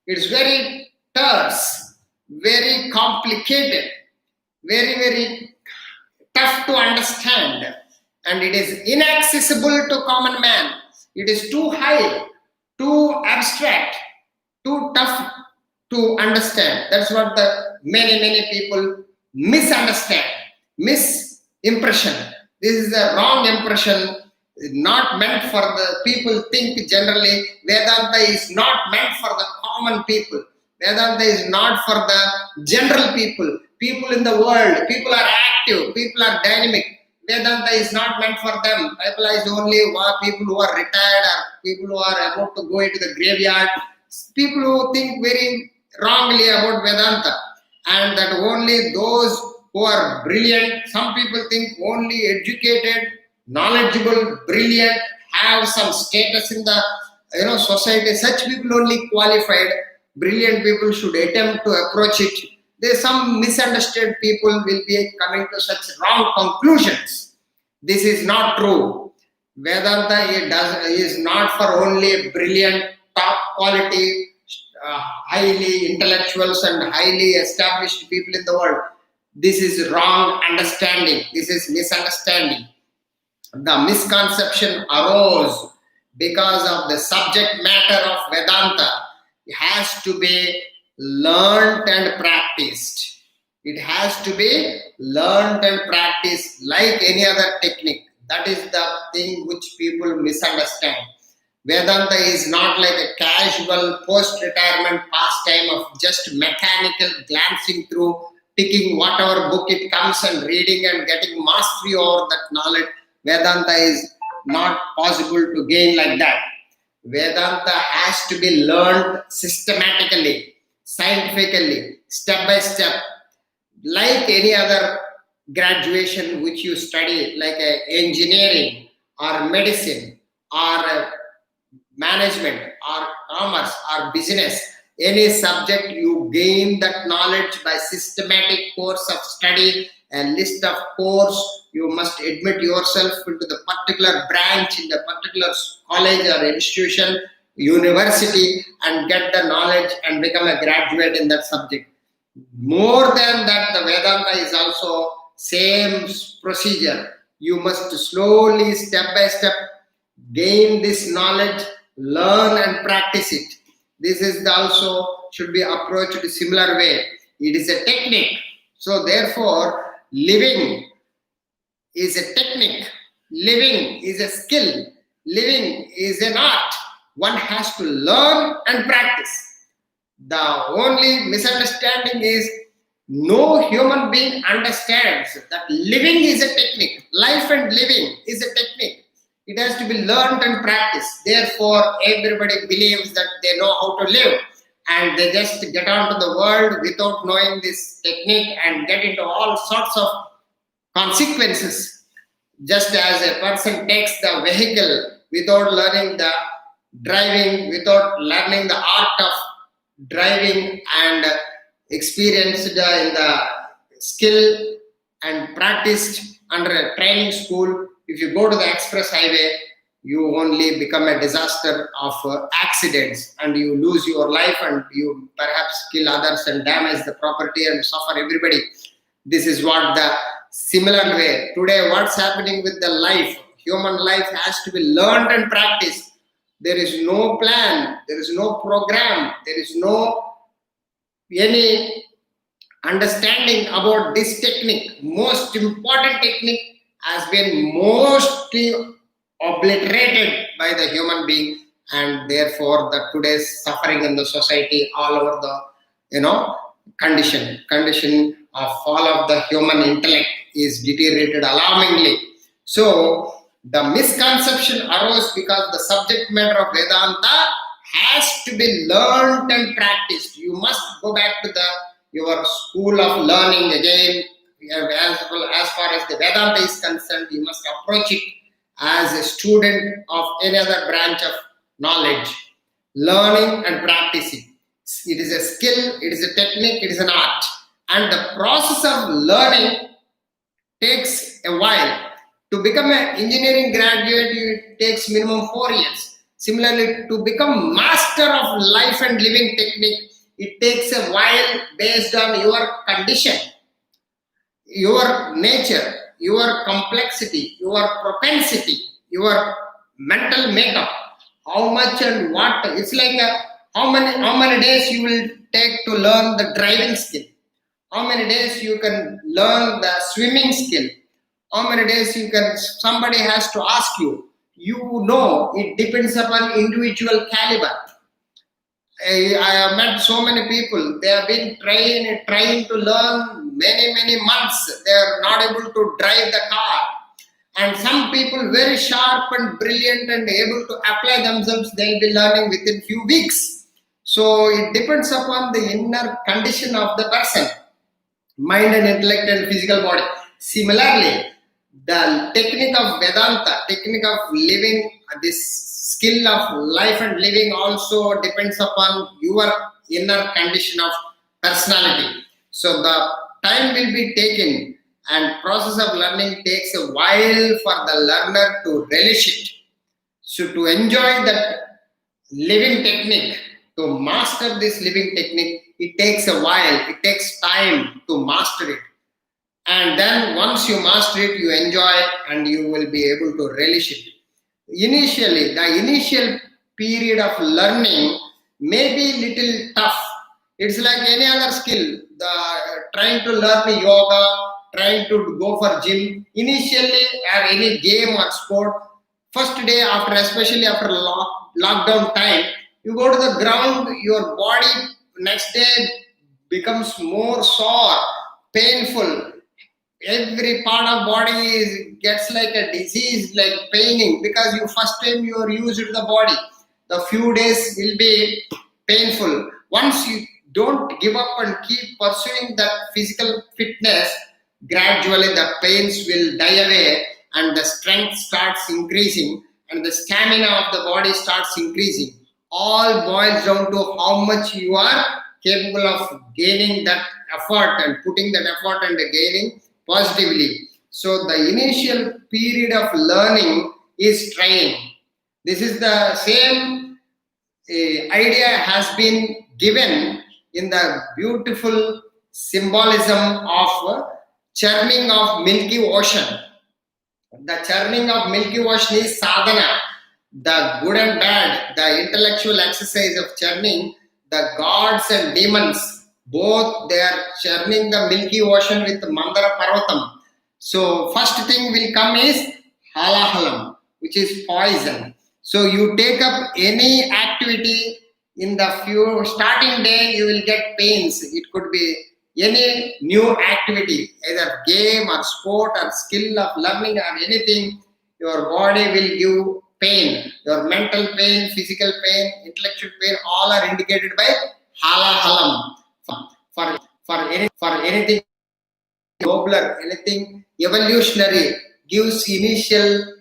It's very terse, very complicated, very, very tough to understand, and it is inaccessible to common man. It is too high, too abstract, too tough to understand. That's what the many people misunderstand, misimpression. This is a wrong impression, not meant for the people. Think generally, Vedanta is not meant for the common people. Vedanta is not for the general people. People in the world, people are active, people are dynamic. Vedanta is not meant for them. People is only people who are retired or people who are about to go into the graveyard. People who think very wrongly about Vedanta, and that only those who are brilliant. Some people think only educated, knowledgeable, brilliant, have some status in the society. Such people only qualified. Brilliant people should attempt to approach it. There's some misunderstood people will be coming to such wrong conclusions. This is not true. Vedanta is not for only brilliant, top quality, highly intellectuals and highly established people in the world. This is wrong understanding. This is misunderstanding. The misconception arose because of the subject matter of Vedanta. It has to be learned and practiced. It has to be learned and practiced like any other technique. That is the thing which people misunderstand. Vedanta is not like a casual post-retirement pastime of just mechanical glancing through, picking whatever book it comes and reading and getting mastery over that knowledge. Vedanta is not possible to gain like that. Vedanta has to be learned systematically, scientifically, step by step, like any other graduation which you study, like engineering or medicine or management or commerce or business. Any subject, you gain that knowledge by systematic course of study, a list of course. You must admit yourself into the particular branch in the particular college or institution, university, and get the knowledge and become a graduate in that subject. More than that, the Vedanta is also same procedure. You must slowly, step by step, gain this knowledge, learn and practice it. This is also should be approached in a similar way. It is a technique. So therefore, living is a technique. Living is a skill. Living is an art. One has to learn and practice. The only misunderstanding is no human being understands that living is a technique. Life and living is a technique. It has to be learned and practiced. Therefore, everybody believes that they know how to live, and they just get onto the world without knowing this technique and get into all sorts of consequences. Just as a person takes the vehicle without learning the driving, without learning the art of driving and experienced in the skill and practiced under a training school. If you go to the express highway, you only become a disaster of accidents, and you lose your life, and you perhaps kill others and damage the property and suffer everybody. This is what the similar way. Today, what's happening with the life? Human life has to be learned and practiced. There is no plan, there is no program, there is no any understanding about this technique. Most important technique has been mostly obliterated by the human being, and therefore the today's suffering in the society all over the condition of fall of the human intellect is deteriorated alarmingly. So the misconception arose because the subject matter of Vedanta has to be learned and practiced. You must go back to your school of learning again. As far as the Vedanta is concerned, you must approach it as a student of any other branch of knowledge, learning and practicing. It is a skill, it is a technique, it is an art. And the process of learning takes a while. To become an engineering graduate, it takes minimum 4 years. Similarly, to become master of life and living technique, it takes a while based on your condition, your nature, your complexity, your propensity, your mental makeup, how much and what. It's like how many days you will take to learn the driving skill, how many days you can learn the swimming skill, how many days somebody has to ask you. It depends upon individual caliber. I have met so many people, they have been trying to learn many months. They are not able to drive the car. And some people very sharp and brilliant and able to apply themselves, they will be learning within few weeks. So it depends upon the inner condition of the person, mind and intellect and physical body. Similarly, The technique of Vedanta, technique of living, this skill of life and living also depends upon your inner condition of personality. So the time will be taken, and process of learning takes a while for the learner to relish it. So to enjoy that living technique, to master this living technique, it takes a while, it takes time to master it. And then once you master it, you enjoy it and you will be able to relish it. Initially, the initial period of learning may be little tough. It's like any other skill. Trying to learn yoga, trying to go for gym, initially, or any game or sport, first day after, especially after lockdown time, you go to the ground, your body next day becomes more sore, painful. Every part of body gets like a disease, like paining, because you first time you are used to the body. The few days will be painful. Once you don't give up and keep pursuing that physical fitness, gradually the pains will die away and the strength starts increasing and the stamina of the body starts increasing. All boils down to how much you are capable of gaining that effort and putting that effort and gaining positively. So the initial period of learning is trying. This is the same idea has been given in the beautiful symbolism of churning of Milky Ocean. The churning of Milky Ocean is sadhana. The good and bad, the intellectual exercise of churning, the gods and demons, both they are churning the Milky Ocean with Mandara Parvatam. So first thing will come is halahalam, which is poison. So you take up any activity in the few starting day, you will get pains. It could be any new activity, either game or sport or skill of learning or anything. Your body will give pain. Your mental pain, physical pain, intellectual pain, all are indicated by halahalam. For anything nobler, anything evolutionary, gives initial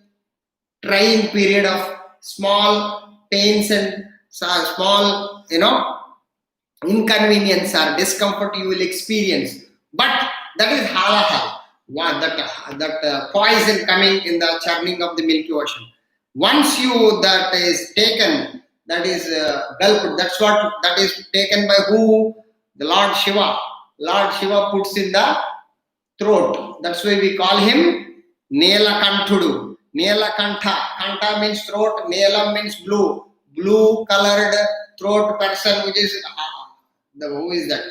trying period of small pains and small, inconvenience or discomfort you will experience. But that is halahal. That poison coming in the churning of the Milky Ocean. Once you that is taken, that is gulped. That is taken by who? The Lord Shiva. Lord Shiva puts in the throat. That's why we call him Neelakantudu. Neelakantha. Kantha means throat. Neela means blue. Blue colored throat person, which is who is that?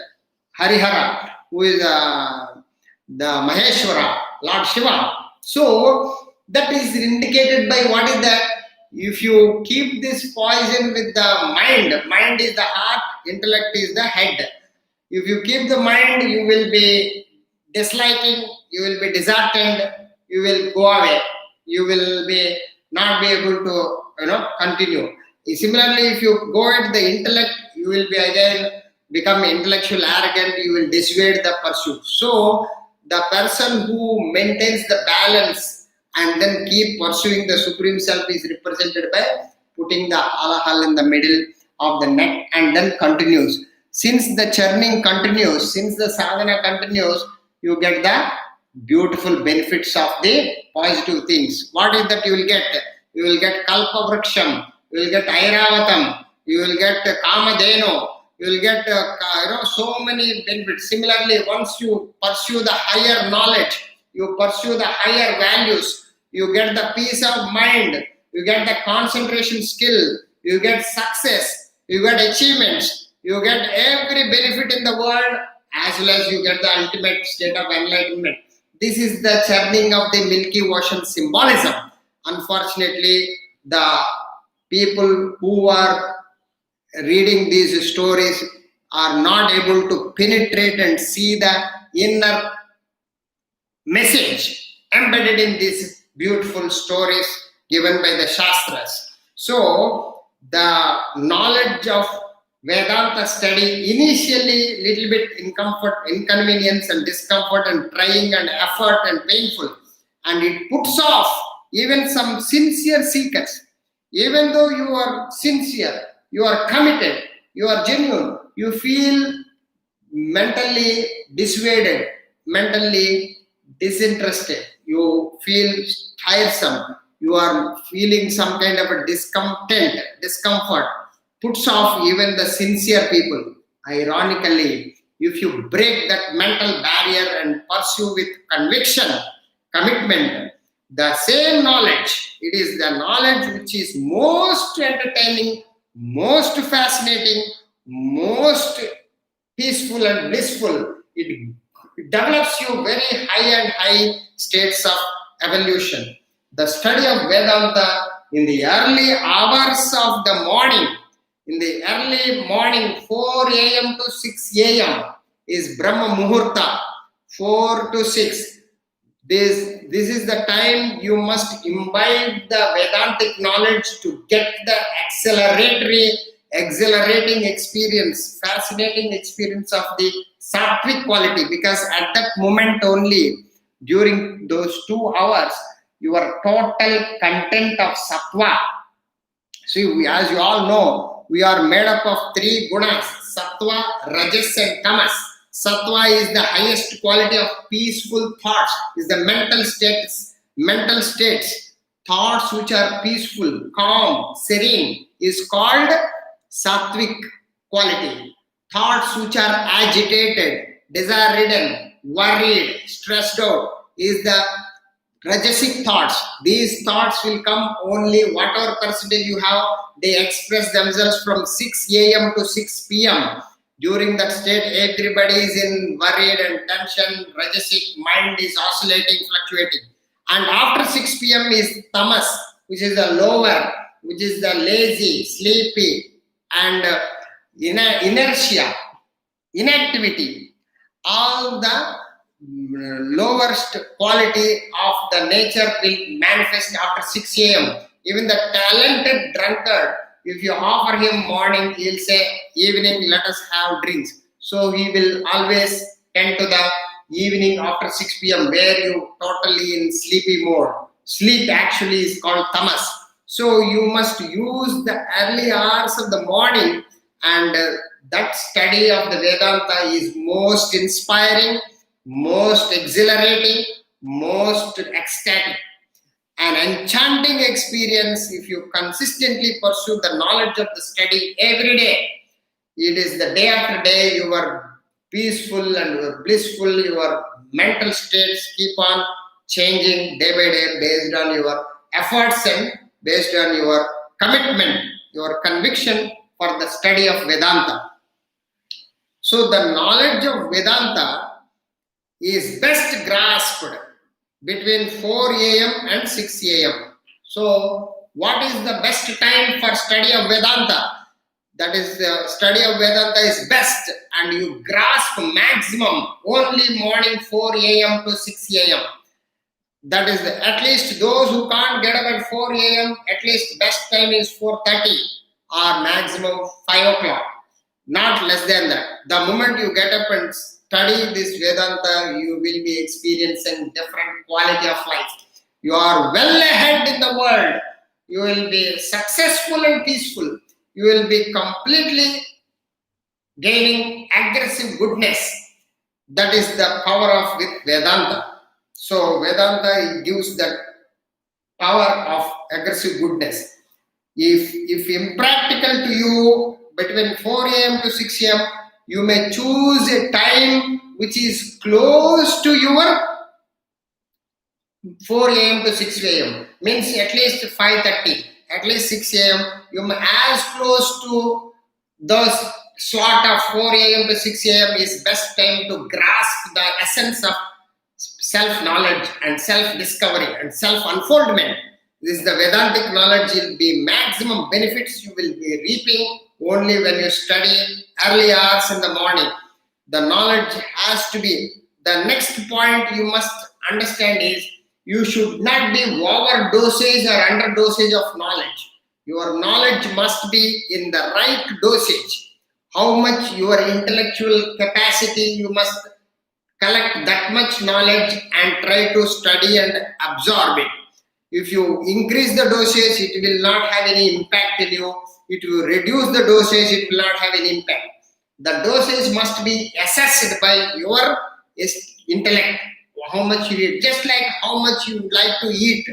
Harihara, who is the Maheshwara, Lord Shiva. So that is indicated by what is that? If you keep this poison with the mind is the heart, intellect is the head. If you keep the mind, you will be disliking, you will be disheartened, you will go away, you will be not be able to continue. Similarly, if you go at the intellect, you will be again become intellectual arrogant, you will dissuade the pursuit. So the person who maintains the balance and then keep pursuing the Supreme Self is represented by putting the alahal in the middle of the neck and then continues. Since the churning continues, since the sadhana continues, you get the beautiful benefits of the positive things. What is that you will get? You will get kalpa vriksham, you will get airavatam, you will get kamadeno, you will get so many benefits. Similarly, once you pursue the higher knowledge, you pursue the higher values, you get the peace of mind, you get the concentration skill, you get success, you get achievements, you get every benefit in the world, as well as you get the ultimate state of enlightenment. This is the churning of the Milky Ocean symbolism. Unfortunately, the people who are reading these stories are not able to penetrate and see the inner message embedded in these beautiful stories given by the Shastras. So, the knowledge of Vedanta study initially little bit inconvenience and discomfort and trying and effort and painful. and it puts off even some sincere seekers. Even though you are sincere, you are committed, you are genuine, you feel mentally dissuaded, mentally disinterested, you feel tiresome, you are feeling some kind of a discomfort, puts off even the sincere people. Ironically, if you break that mental barrier and pursue with conviction, commitment, the same knowledge, it is the knowledge which is most entertaining, most fascinating, most peaceful and blissful. It develops you very high states of evolution. The study of Vedanta in the early hours of the morning, in the early morning, 4 a.m. to 6 a.m. is Brahma Muhurta, 4 to 6. This is the time you must imbibe the Vedantic knowledge to get the exhilarating experience, fascinating experience of the sattvic quality, because at that moment only, during those 2 hours, your total content of sattva. See, as you all know, we are made up of 3 gunas, sattva, rajas and tamas. Sattva is the highest quality of peaceful thoughts, is the mental states, thoughts which are peaceful, calm, serene, is called sattvic quality. Thoughts which are agitated, desire-ridden, worried, stressed out, is the rajasic thoughts. These thoughts will come only whatever percentage you have, they express themselves from 6 a.m. to 6 p.m. During that state, everybody is in worried and tension, rajasic, mind is oscillating, fluctuating. And after 6 p.m. is tamas, which is the lower, which is the lazy, sleepy, and inertia, inactivity. All the lowest quality of the nature will manifest after 6 a.m. Even the talented drunkard, if you offer him morning, he'll say, evening, let us have drinks. So he will always tend to the evening after 6 p.m. where you totally in sleepy mode. Sleep actually is called tamas. So you must use the early hours of the morning, and that study of the Vedanta is most inspiring, most exhilarating, most ecstatic. An enchanting experience if you consistently pursue the knowledge of the study every day. It is the day after day you are peaceful and you are blissful, your mental states keep on changing day by day based on your efforts and based on your commitment, your conviction for the study of Vedanta. So the knowledge of Vedanta is best grasped between 4 a.m. and 6 a.m. So what is the best time for study of Vedanta? That is, the study of Vedanta is best, and you grasp maximum only morning 4 a.m. to 6 a.m. That is, at least those who can't get up at 4 a.m., at least best time is 4:30 or maximum 5 o'clock. Not less than that. The moment you get up and study this Vedanta, you will be experiencing different quality of life. You are well ahead in the world. You will be successful and peaceful. You will be completely gaining aggressive goodness. That is the power of Vedanta. So Vedanta gives that power of aggressive goodness. If impractical to you, between 4 a.m. to 6 a.m., you may choose a time which is close to your 4 a.m. to 6 a.m. Means at least 5:30, at least 6 a.m. You may as close to those slot of 4 a.m. to 6 a.m. is best time to grasp the essence of self-knowledge and self-discovery and self-unfoldment. This is the Vedantic knowledge will be maximum benefits you will be reaping only when you study early hours in the morning. The knowledge has to be, the next point you must understand is, you should not be overdosage or underdosage of knowledge. Your knowledge must be in the right dosage. How much your intellectual capacity you must collect that much knowledge and try to study and absorb it. If you increase the dosage, it will not have any impact in you. If you reduce the dosage, it will not have any impact. The dosage must be assessed by your intellect. How much you eat, just like how much you like to eat.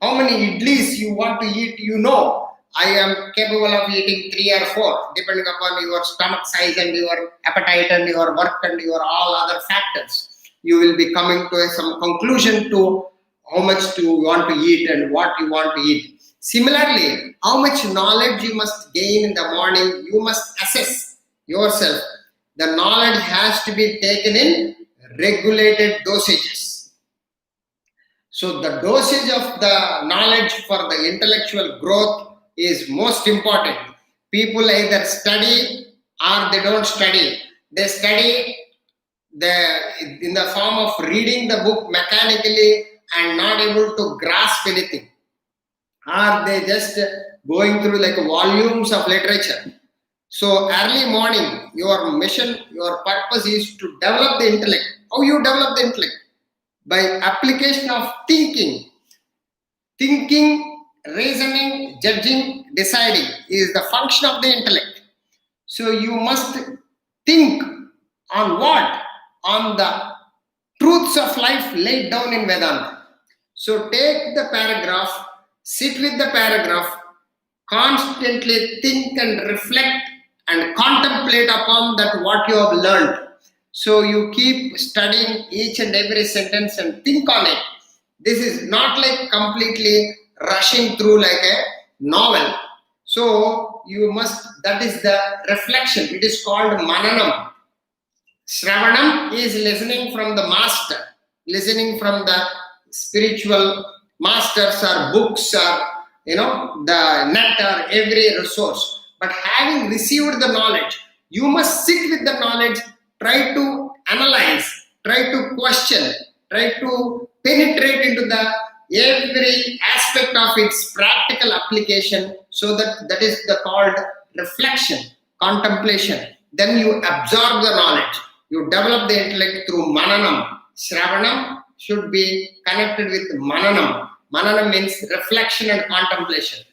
How many idlis you want to eat, I am capable of eating 3 or 4, depending upon your stomach size and your appetite and your work and your all other factors. You will be coming to some conclusion to how much you want to eat and what you want to eat. Similarly, how much knowledge you must gain in the morning, you must assess yourself. The knowledge has to be taken in regulated dosages. So the dosage of the knowledge for the intellectual growth is most important. People either study or they don't study. They study in the form of reading the book mechanically and not able to grasp anything. Or they just going through like volumes of literature. So early morning, your mission, your purpose is to develop the intellect. How you develop the intellect? By application of thinking. Thinking, reasoning, judging, deciding is the function of the intellect. So you must think on what? On the truths of life laid down in Vedanta. So take the paragraph, sit with the paragraph, constantly think and reflect and contemplate upon that what you have learned. So you keep studying each and every sentence and think on it. This is not like completely rushing through like a novel. So you must, that is the reflection. It is called mananam. Shravanam is listening from the master, listening from the spiritual masters or books or the net or every resource. But having received the knowledge, you must sit with the knowledge, try to analyze, try to question, try to penetrate into the every aspect of its practical application. So that is the called reflection, contemplation. Then you absorb the knowledge. You develop the intellect through mananam. Shravanam should be connected with mananam. Mananam means reflection and contemplation.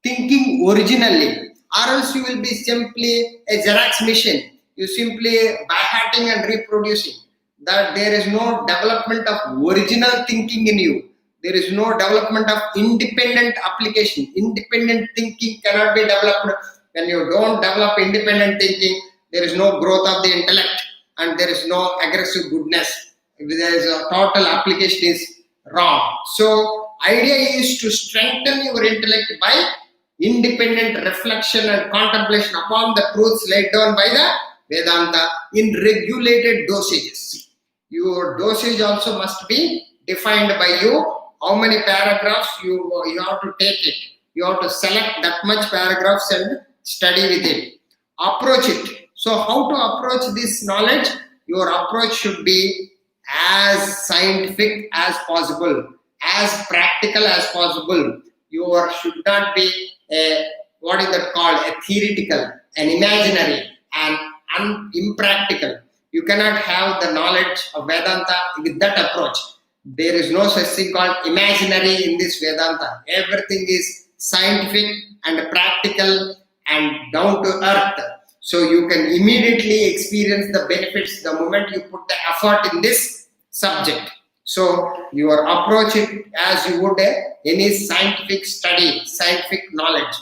Thinking originally, or else you will be simply a Xerox machine. You simply by-hearting and reproducing. That there is no development of original thinking in you. There is no development of independent application. Independent thinking cannot be developed. When you don't develop independent thinking, there is no growth of the intellect and there is no aggressive goodness. If there is a total application is wrong. So idea is to strengthen your intellect by independent reflection and contemplation upon the truths laid down by the Vedanta in regulated dosages. Your dosage also must be defined by you. How many paragraphs you have to take it. You have to select that much paragraphs and study with it. Approach it. So how to approach this knowledge? Your approach should be as scientific as possible, as practical as possible. You should not be what is that called? A theoretical, an imaginary, and impractical. You cannot have the knowledge of Vedanta with that approach. There is no such thing called imaginary in this Vedanta. Everything is scientific and practical and down to earth. So you can immediately experience the benefits the moment you put the effort in this subject. So you approach it as you would any scientific study, scientific knowledge.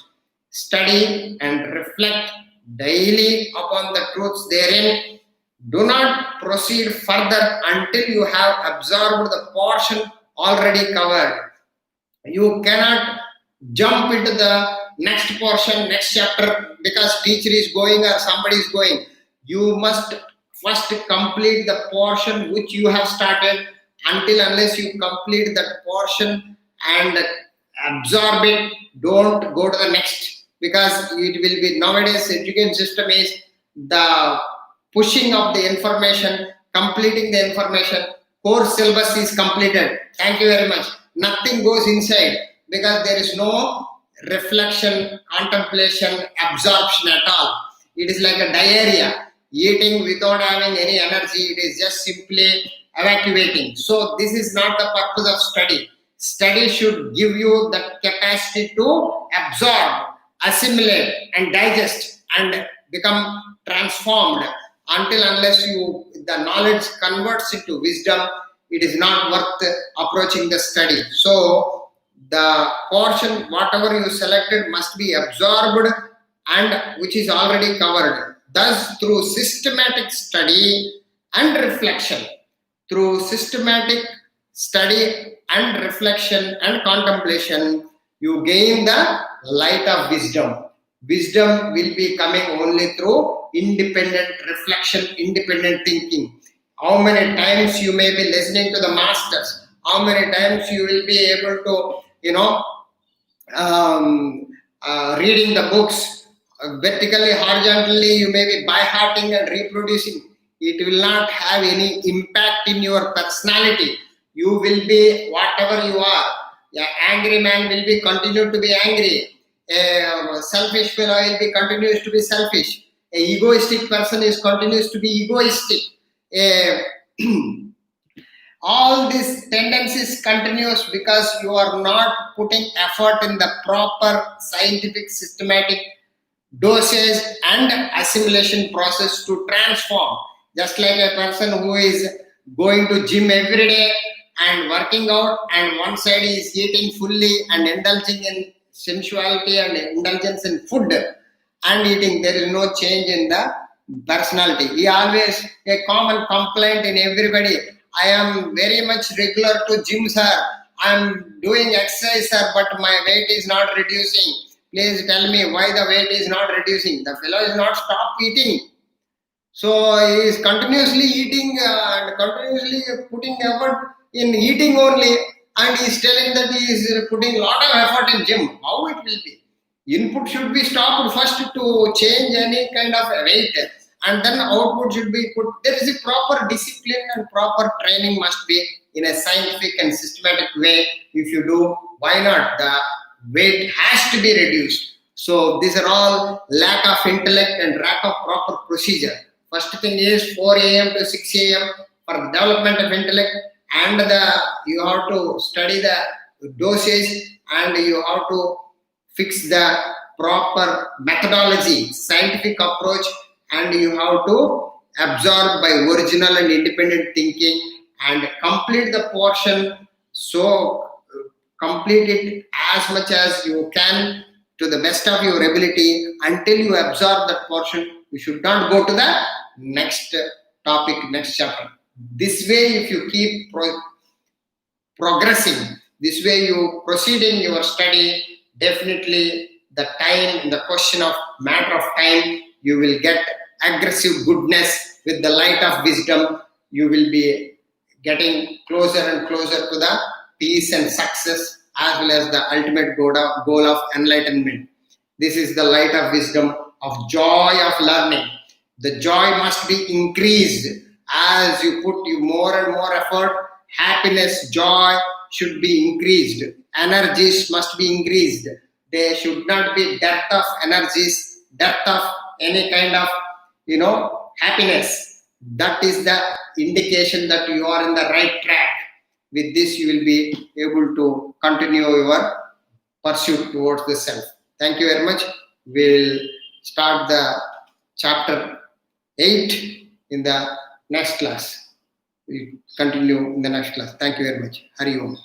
Study and reflect daily upon the truths therein. Do not proceed further until you have absorbed the portion already covered. You cannot jump into the next portion, next chapter because teacher is going or somebody is going. You must first complete the portion which you have started. Unless you complete that portion and absorb it, don't go to the next, because it will be nowadays education system is the pushing of the information, completing the information, course syllabus is completed. Thank you very much. Nothing goes inside because there is no reflection, contemplation, absorption at all. It is like a diarrhea. eating without having any energy. It is just simply evacuating. So this is not the purpose of study. Study should give you the capacity to absorb, assimilate, and digest, and become transformed. Until unless the knowledge converts into wisdom, it is not worth approaching the study. So the portion, whatever you selected, must be absorbed, and which is already covered. Thus, through systematic study and reflection, through systematic study and reflection and contemplation, you gain the light of wisdom. Wisdom will be coming only through independent reflection, independent thinking. How many times you may be listening to the masters, how many times you will be able to, reading the books vertically, horizontally, you may be by-hearting and reproducing. It will not have any impact in your personality. You will be whatever you are. An angry man will be continued to be angry. A selfish fellow will be continues to be selfish. A egoistic person is continues to be egoistic. All these tendencies continues because you are not putting effort in the proper scientific systematic dosage and assimilation process to transform. Just like a person who is going to gym every day and working out, and one side is eating fully and indulging in sensuality and indulgence in food and eating, there is no change in the personality. He always a common complaint in everybody. I am very much regular to gym, sir. I am doing exercise, sir, but my weight is not reducing. Please tell me why the weight is not reducing. The fellow is not stop eating. So he is continuously eating and continuously putting effort in eating only, and he is telling that he is putting a lot of effort in gym. How it will be? Input should be stopped first to change any kind of weight, and then output should be put. There is a proper discipline and proper training must be in a scientific and systematic way. If you do, why not? The weight has to be reduced. So these are all lack of intellect and lack of proper procedure. First thing is 4 a.m. to 6 a.m. for the development of intellect, and you have to study the dosage, and you have to fix the proper methodology, scientific approach, and you have to absorb by original and independent thinking and complete the portion. So complete it as much as you can to the best of your ability until you absorb that portion. You should not go to the next topic, next chapter. This way, if you keep progressing, this way you proceed in your study, definitely the time, the question of matter of time, you will get aggressive goodness with the light of wisdom. You will be getting closer and closer to the peace and success, as well as the ultimate goal of enlightenment. This is the light of wisdom, of joy of learning. The joy must be increased as you put more and more effort. Happiness, joy should be increased. Energies must be increased. There should not be dearth of energies, dearth of any kind of happiness. That is the indication that you are in the right track. With this, you will be able to continue your pursuit towards the self. Thank you very much. We'll start the chapter 8 in the next class. We'll continue in the next class. Thank you very much. Hari Om.